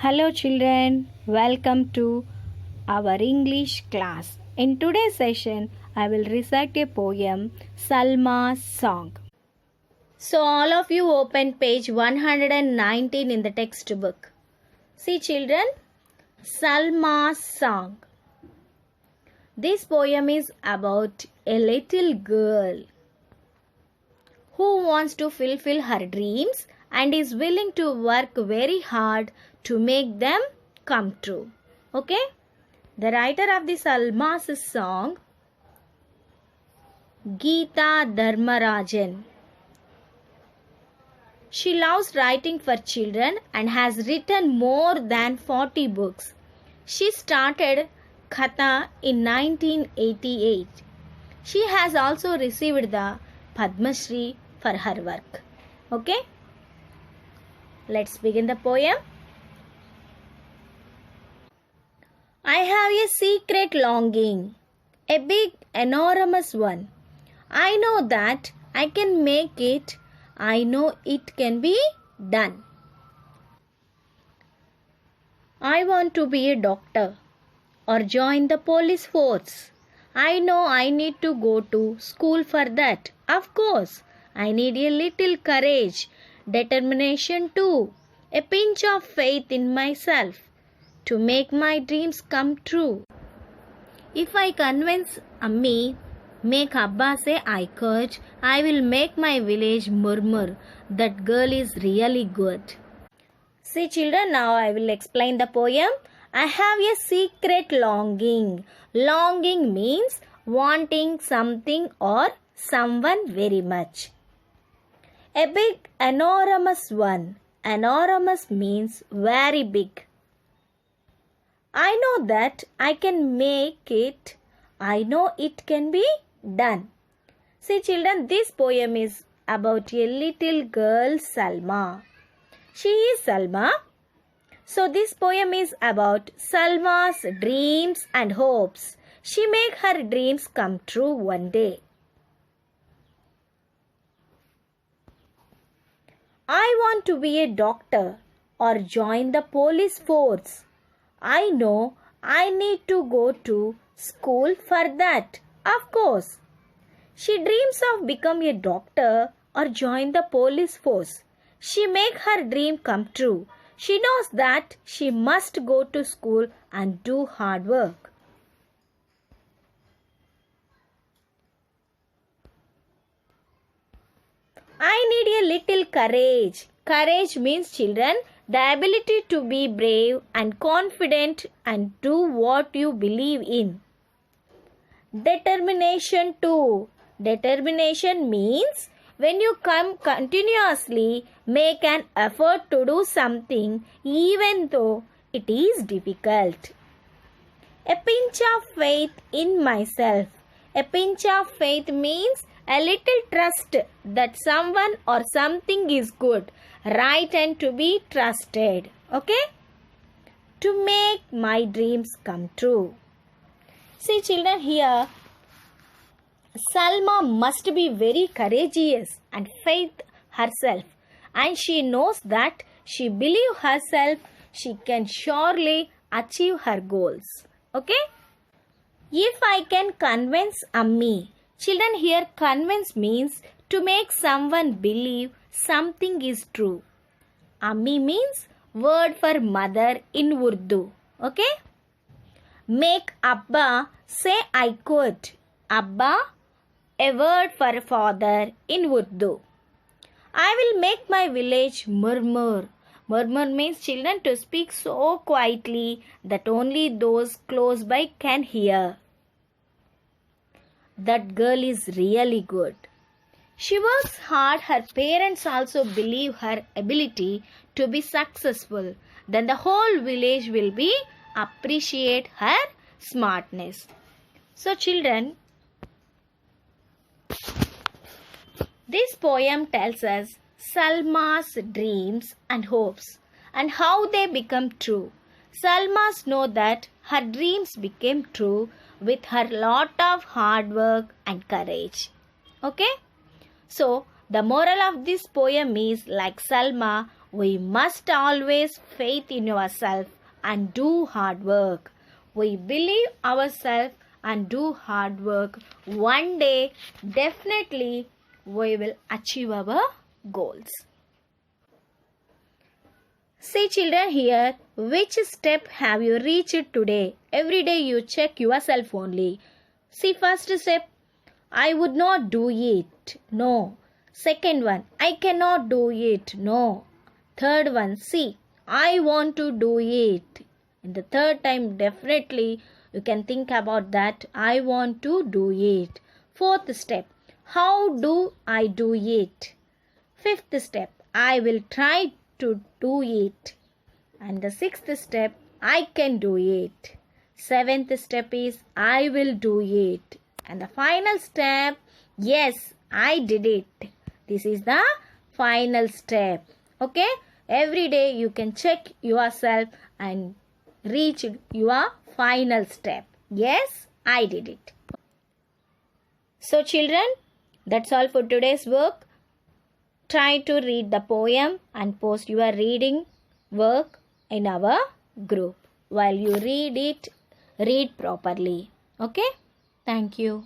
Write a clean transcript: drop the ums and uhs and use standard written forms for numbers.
Hello children, welcome to our English class. In today's session, I will recite a poem, Salma's Song. So all of you open page 119 in the textbook. See children, Salma's Song. This poem is about a little girl who wants to fulfill her dreams and is willing to work very hard to make them come true. Okay? The writer of the Salma's song, Geeta Dharmarajan. She loves writing for children and has written more than 40 books. She started Katha in 1988. She has also received the Padma Shri for her work. Okay? Let's begin the poem. I have a secret longing, a big, enormous one. I know that I can make it. I know it can be done. I want to be a doctor or join the police force. I know I need to go to school for that. Of course, I need a little courage, determination too, a pinch of faith in myself to make my dreams come true. If I convince Ammi, make Abba say I could, I will make my village murmur. That girl is really good. See children, now I will explain the poem. I have a secret longing. Longing means wanting something or someone very much. A big, enormous one. Enormous means very big. I know that I can make it. I know it can be done. See children, this poem is about a little girl, Salma. She is Salma. So this poem is about Salma's dreams and hopes. She make her dreams come true one day. I want to be a doctor or join the police force. I know I need to go to school for that. Of course. She dreams of becoming a doctor or join the police force. She make her dream come true. She knows that she must go to school and do hard work. I need a little courage. Courage means children, the ability to be brave and confident and do what you believe in. Determination too. Determination means when you continuously make an effort to do something even though it is difficult. A pinch of faith in myself. A pinch of faith means a little trust that someone or something is good, right and to be trusted. Okay? To make my dreams come true. See children, here Salma must be very courageous and faith herself, and she knows that she believes herself she can surely achieve her goals. Okay? If I can convince Ammi. Children, here convince means to make someone believe something is true. Ammi means word for mother in Urdu. Okay? Make Abba say I could. Abba, a word for father in Urdu. I will make my village murmur. Murmur means children to speak so quietly that only those close by can hear. That girl is really good. She works hard. Her parents also believe her ability to be successful. Then the whole village will be appreciate her smartness. So children, this poem tells us Salma's dreams and hopes and how they become true. Salma's know that her dreams became true with her lot of hard work and courage. Okay? So, the moral of this poem is like Salma, We must always faith in yourself and do hard work. We believe ourselves and do hard work. One day, definitely, we will achieve our goals. See children here, which step have you reached today? Every day you check yourself only. See first step, I would not do it. No. Second one, I cannot do it. No. Third one, see, I want to do it. In the third time, definitely you can think about that. I want to do it. Fourth step, how do I do it? Fifth step, I will try to do it. And the sixth step, I can do it. Seventh step is, I will do it. And the final step, yes, I did it. This is the final step. Okay? Every day you can check yourself and reach your final step. Yes, I did it. So children, that's all for today's work. Try to read the poem and post your reading work in our group. While you read it, read properly. Okay? Thank you.